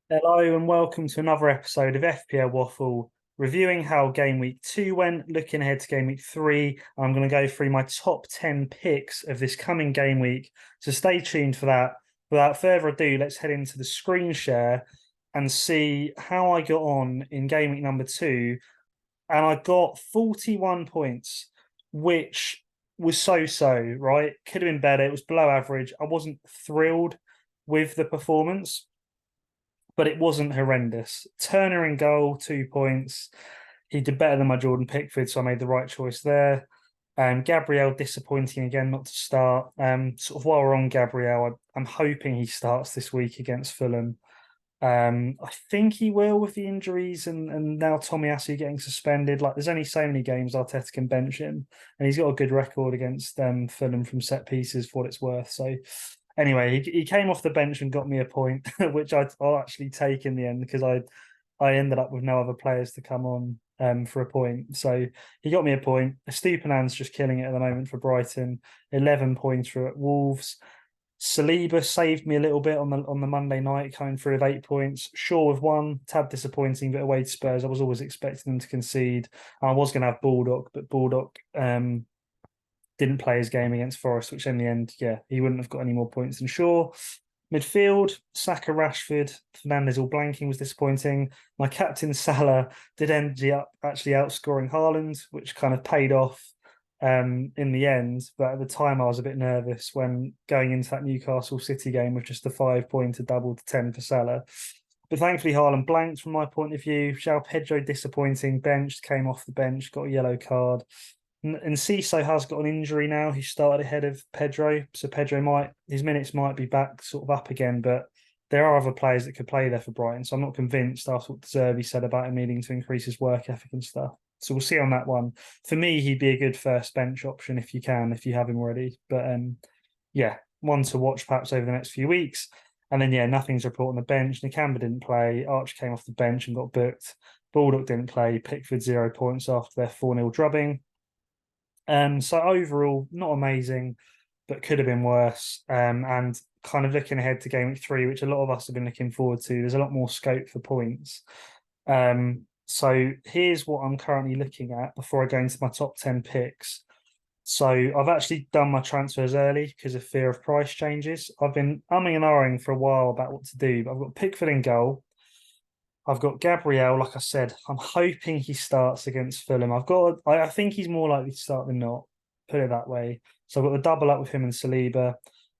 Hello and welcome to another episode of FPL Waffle, reviewing how Game Week 2 went, looking ahead to Game Week 3. I'm going to go through my top 10 picks of this coming game week, so stay tuned for that. Without further ado, let's head into the screen share and see how I got on in Game Week number 2. And I got 41 points, which was so-so, right? Could have been better. It was below average. I wasn't thrilled with the performance, but it wasn't horrendous. Turner in goal, 2 points. He did better than my Jordan Pickford, so I made the right choice there. Gabriel disappointing again not to start. Sort of while we're on Gabriel, I'm hoping he starts this week against Fulham. I think he will with the injuries and now Tomiyasu getting suspended. Like, there's only so many games Arteta can bench him, and he's got a good record against Fulham from set pieces for what it's worth. So anyway, he came off the bench and got me a point, which I'll actually take in the end because I ended up with no other players to come on for a point. So he got me a point. Estupiñán's just killing it at the moment for Brighton. 11 points for at Wolves. Saliba saved me a little bit on the Monday night, coming through with 8 points. Shaw with one, tad disappointing, but away to Spurs. I was always expecting them to concede. I was going to have Baldock, but Baldock didn't play his game against Forest, which in the end, yeah, he wouldn't have got any more points than Shaw. Midfield, Saka, Rashford, Fernandes all blanking was disappointing. My captain Salah did end up actually outscoring Haaland, which kind of paid off in the end. But at the time, I was a bit nervous when going into that Newcastle City game with just a 5 pointer double to 10 for Salah. But thankfully, Haaland blanked from my point of view. João Pedro disappointing, benched, came off the bench, got a yellow card. And Ciso has got an injury now. He started ahead of Pedro, so Pedro might his minutes might be back sort of up again. But there are other players that could play there for Brighton, so I'm not convinced after what De Zerbi said about him needing to increase his work ethic and stuff. So we'll see on that one. For me, he'd be a good first bench option if you have him already. But yeah, one to watch perhaps over the next few weeks. And then yeah, nothing's reported on the bench. Nakamba didn't play. Arch came off the bench and got booked. Baldock didn't play. Pickford 0 points after their 4-0 drubbing. So overall, not amazing, but could have been worse. And kind of looking ahead to Game Week 3, which a lot of us have been looking forward to, there's a lot more scope for points. So here's what I'm currently looking at before I go into my top 10 picks. So I've actually done my transfers early because of fear of price changes. I've been umming and ahhing for a while about what to do, but I've got Pickford in goal. I've got Gabriel, like I said, I'm hoping he starts against Fulham. I think he's more likely to start than not, put it that way. So I've got the double up with him and Saliba,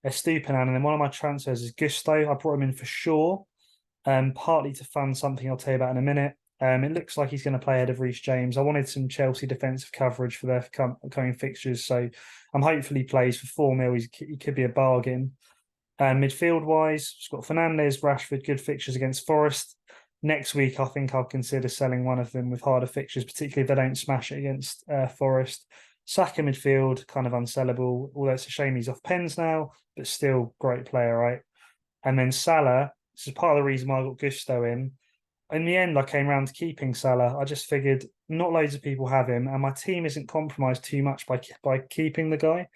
Estupiñán, and then one of my transfers is Gusto. I brought him in for sure, partly to fund something I'll tell you about in a minute. It looks like he's going to play ahead of Reece James. I wanted some Chelsea defensive coverage for their coming fixtures, so I'm hopefully he plays for 4 mil. He could be a bargain. Midfield wise, it's got Fernandes, Rashford, good fixtures against Forest. Next week, I think I'll consider selling one of them with harder fixtures, particularly if they don't smash it against Forest. Saka midfield, kind of unsellable, although it's a shame he's off pens now, but still great player, right? And then Salah, this is part of the reason why I got Gusto in. In the end, I came around to keeping Salah. I just figured not loads of people have him, and my team isn't compromised too much by keeping the guy.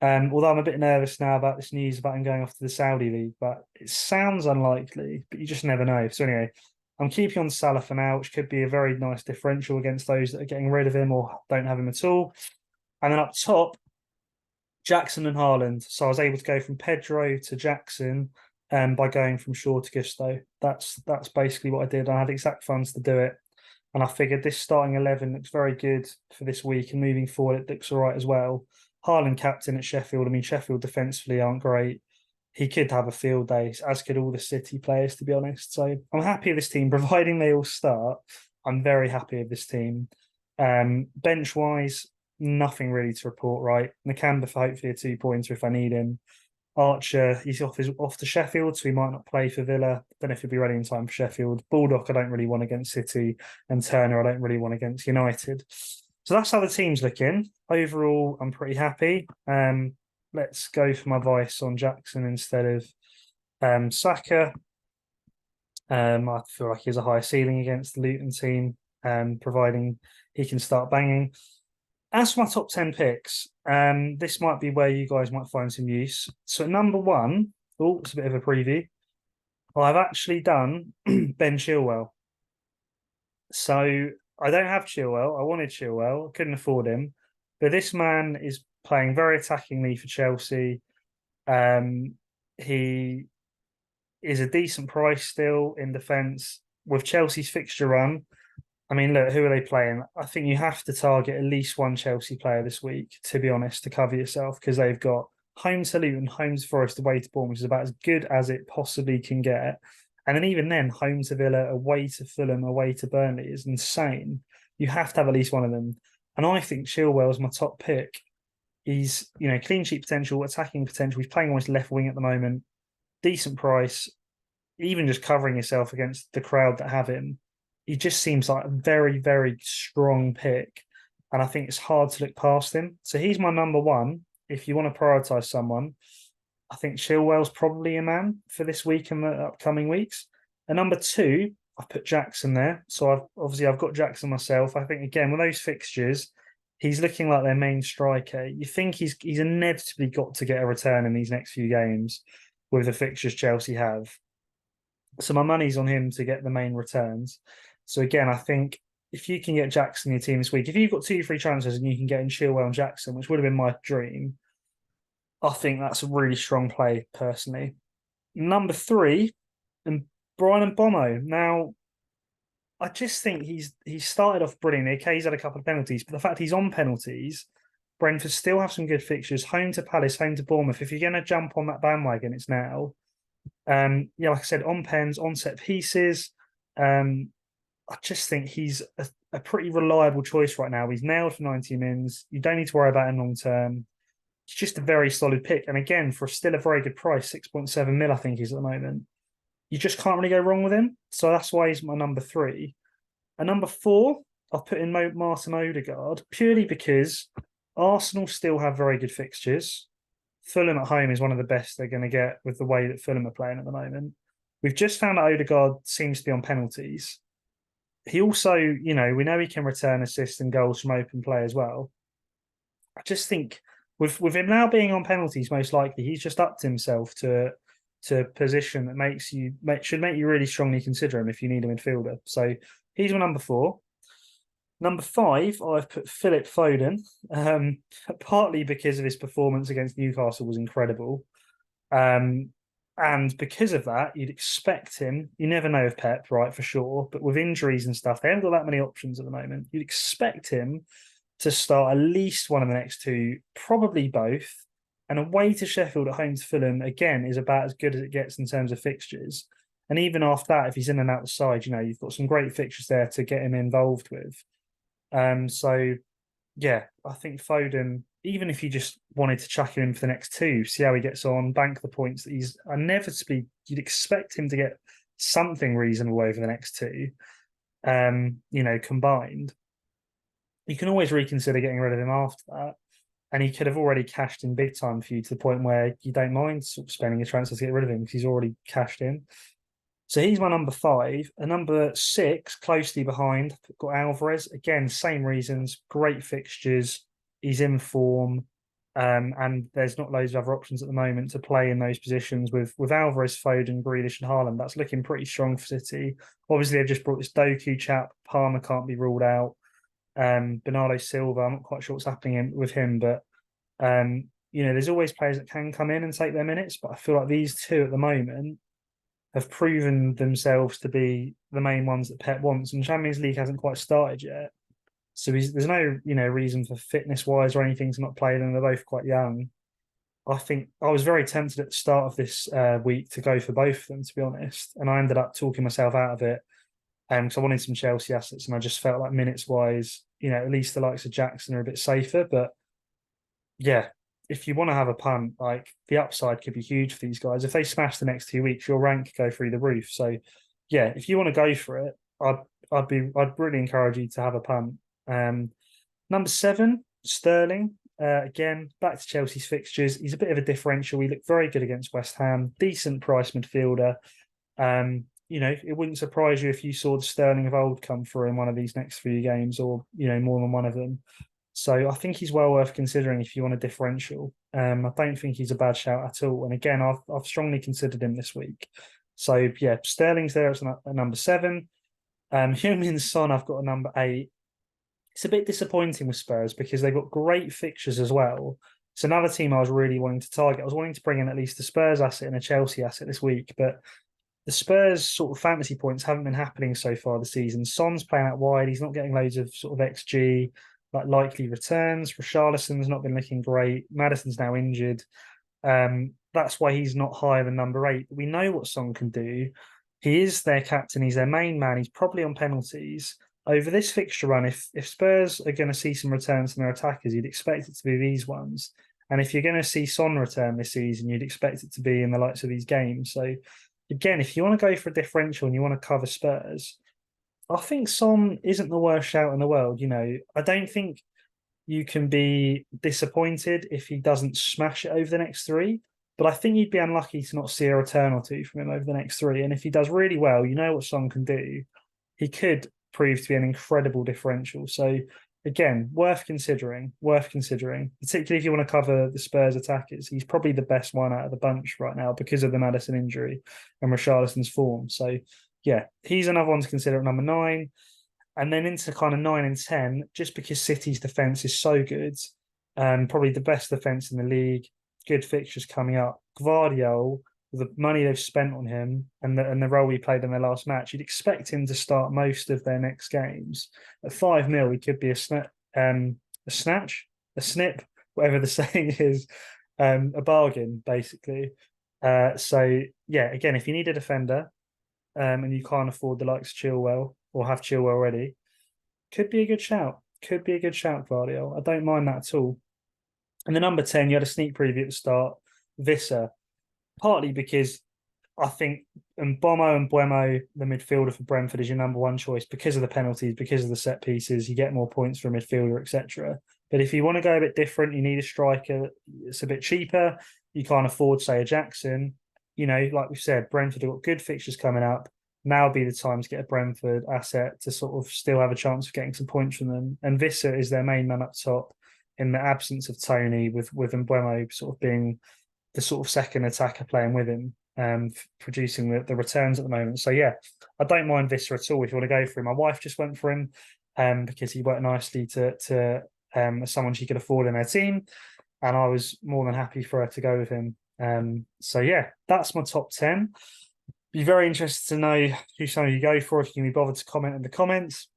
Although I'm a bit nervous now about this news about him going off to the Saudi league, but it sounds unlikely, but you just never know. So anyway, I'm keeping on Salah for now, which could be a very nice differential against those that are getting rid of him or don't have him at all. And then up top, Jackson and Haaland. So I was able to go from Pedro to Jackson by going from Shaw to Gusto. That's basically what I did. I had exact funds to do it. And I figured this starting 11 looks very good for this week, and moving forward, it looks all right as well. Haaland captain at Sheffield. I mean, Sheffield defensively aren't great. He could have a field day, as could all the City players, to be honest. So I'm happy with this team, providing they all start. I'm very happy with this team. Bench wise, nothing really to report, right? Nakamba for hopefully a 2 pointer if I need him. Archer, he's off to Sheffield, so he might not play for Villa. Don't know if he'll be ready in time for Sheffield. Baldock, I don't really want against City, and Turner, I don't really want against United. So that's how the team's looking. Overall, I'm pretty happy. Let's go for my advice on Jackson instead of Saka. I feel like he has a higher ceiling against the Luton team, providing he can start banging. As for my top 10 picks, this might be where you guys might find some use. So at number one, oh, it's a bit of a preview. I've actually done Ben Chilwell. So I don't have Chilwell. I wanted Chilwell. I couldn't afford him. But this man is playing very attackingly for Chelsea. Um, he is a decent price still in defence. With Chelsea's fixture run, I mean, look, who are they playing? I think you have to target at least one Chelsea player this week, to be honest, to cover yourself, because they've got home to Luton, home to Forest, away to Bournemouth, which is about as good as it possibly can get. And then even then, home to Villa, away to Fulham, away to Burnley is insane. You have to have at least one of them. And I think Chilwell's my top pick. He's, clean sheet potential, attacking potential. He's playing almost left wing at the moment. Decent price, even just covering yourself against the crowd that have him, he just seems like a very, very strong pick. And I think it's hard to look past him. So he's my number one. If you want to prioritize someone, I think Chilwell's probably a man for this week and the upcoming weeks. And number two, I've put Jackson there. So I've got Jackson myself. I think again with those fixtures, he's looking like their main striker. You think he's inevitably got to get a return in these next few games with the fixtures Chelsea have. So my money's on him to get the main returns. So again, I think if you can get Jackson in your team this week, if you've got two free transfers and you can get in Chilwell and Jackson, which would have been my dream, I think that's a really strong play personally. Number three, and Brian Mbomo. Now, I just think he's started off brilliantly. Okay, he's had a couple of penalties, but the fact he's on penalties, Brentford still have some good fixtures. Home to Palace, home to Bournemouth. If you're going to jump on that bandwagon, it's now. Like I said, on pens, on set pieces. I just think he's a pretty reliable choice right now. He's nailed for 90 mins. You don't need to worry about him long term. It's just a very solid pick. And again, for still a very good price, 6.7 mil, I think he's at the moment. You just can't really go wrong with him. So that's why he's my number three. And number four, I've put in Martin Odegaard purely because Arsenal still have very good fixtures. Fulham at home is one of the best they're going to get with the way that Fulham are playing at the moment. We've just found that Odegaard seems to be on penalties. He also, we know he can return assists and goals from open play as well. I just think with him now being on penalties, most likely he's just upped himself to a position that should make you really strongly consider him if you need a midfielder. So he's my number four. Number five, I've put Philip Foden, partly because of his performance against Newcastle was incredible. And because of that, you'd expect him. You never know with Pep, right, for sure. But with injuries and stuff, they haven't got that many options at the moment. You'd expect him to start at least one of the next two, probably both. And away to Sheffield, at home to Fulham, again, is about as good as it gets in terms of fixtures. And even after that, if he's in and out the side, you've got some great fixtures there to get him involved with. So yeah, I think Foden, even if you just wanted to chuck him in for the next two, see how he gets on, bank the points that he's inevitably, you'd expect him to get something reasonable over the next two, combined. You can always reconsider getting rid of him after that. And he could have already cashed in big time for you to the point where you don't mind sort of spending a transfer to get rid of him because he's already cashed in. So he's my number five. A number six, closely behind, got Alvarez. Again, same reasons, great fixtures. He's in form. And there's not loads of other options at the moment to play in those positions with Alvarez, Foden, Grealish, and Haaland. That's looking pretty strong for City. Obviously, they've just brought this Doku chap. Palmer can't be ruled out. Bernardo Silva, I'm not quite sure what's happening with him, but there's always players that can come in and take their minutes. But I feel like these two at the moment have proven themselves to be the main ones that Pep wants, and Champions League hasn't quite started yet. So there's no, reason for fitness wise or anything to not play them. They're both quite young. I think I was very tempted at the start of this week to go for both of them, to be honest, and I ended up talking myself out of it. Because I wanted some Chelsea assets, and I just felt like minutes wise, at least the likes of Jackson are a bit safer. But yeah, if you want to have a punt, like the upside could be huge for these guys. If they smash the next 2 weeks, your rank could go through the roof. So yeah, if you want to go for it, I'd really encourage you to have a punt. Number seven, Sterling. Again, back to Chelsea's fixtures. He's a bit of a differential. He looked very good against West Ham. Decent price midfielder. It wouldn't surprise you if you saw the Sterling of old come through in one of these next few games, or more than one of them. So I think he's well worth considering if you want a differential. I don't think he's a bad shout at all. And again, I've strongly considered him this week. So yeah, Sterling's there at number 7. Heung-min Son, I've got a number 8. It's a bit disappointing with Spurs because they've got great fixtures as well. It's another team I was really wanting to target. I was wanting to bring in at least a Spurs asset and a Chelsea asset this week, but the Spurs sort of fantasy points haven't been happening so far this season. Son's playing out wide. He's not getting loads of sort of XG, like likely returns. Richarlison's not been looking great. Maddison's now injured. That's why he's not higher than number 8. We know what Son can do. He is their captain. He's their main man. He's probably on penalties. Over this fixture run, if Spurs are going to see some returns from their attackers, you'd expect it to be these ones. And if you're going to see Son return this season, you'd expect it to be in the likes of these games. So again, if you want to go for a differential and you want to cover Spurs, I think Son isn't the worst shout in the world. I don't think you can be disappointed if he doesn't smash it over the next 3. But I think you'd be unlucky to not see a return or 2 from him over the next 3. And if he does really well, you know what Son can do. He could prove to be an incredible differential. So again, worth considering, particularly if you want to cover the Spurs attackers. He's probably the best one out of the bunch right now because of the Maddison injury and Richarlison's form. So yeah, he's another one to consider at number 9. And then into kind of 9 and 10, just because City's defence is so good, probably the best defence in the league, good fixtures coming up. Gvardiol, the money they've spent on him and the role he played in their last match, you'd expect him to start most of their next games. At 5 mil, he could be a snip, whatever the saying is, a bargain, basically. So yeah, again, if you need a defender and you can't afford the likes of Chilwell or have Chilwell already, could be a good shout. Could be a good shout, Gvardiol. I don't mind that at all. And the number 10, you had a sneak preview at the start, Visser. Partly because I think Mbomo and Buemo, the midfielder for Brentford, is your number 1 choice because of the penalties, because of the set pieces. You get more points for a midfielder, etc. But if you want to go a bit different, you need a striker. It's a bit cheaper. You can't afford, say, a Jackson. Like we've said, Brentford have got good fixtures coming up. Now would be the time to get a Brentford asset to sort of still have a chance of getting some points from them. And Visser is their main man up top in the absence of Tony, with Mbomo sort of being the sort of second attacker playing with him, producing the returns at the moment. So yeah, I don't mind Visser at all if you want to go for him. My wife just went for him because he worked nicely to someone she could afford in her team, and I was more than happy for her to go with him. So yeah, that's my top 10. Be very interested to know who some of you go for, if you can be bothered to comment in the comments.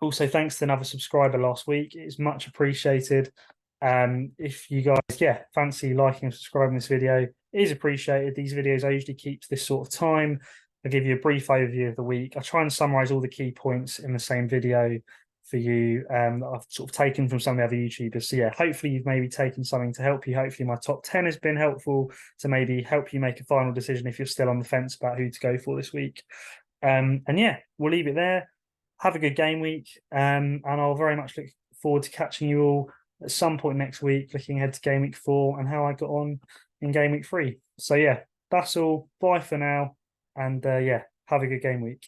Also, thanks to another subscriber last week. It's much appreciated. If you guys, fancy liking and subscribing this video, it is appreciated. These videos I usually keep to this sort of time. I give you a brief overview of the week. I try and summarize all the key points in the same video for you that I've sort of taken from some of the other YouTubers. So yeah, hopefully you've maybe taken something to help you. Hopefully my top 10 has been helpful to maybe help you make a final decision if you're still on the fence about who to go for this week. And yeah, we'll leave it there. Have a good game week. And I'll very much look forward to catching you all at some point next week, looking ahead to game week 4 and how I got on in game week 3. So yeah, that's all. Bye for now. And have a good game week.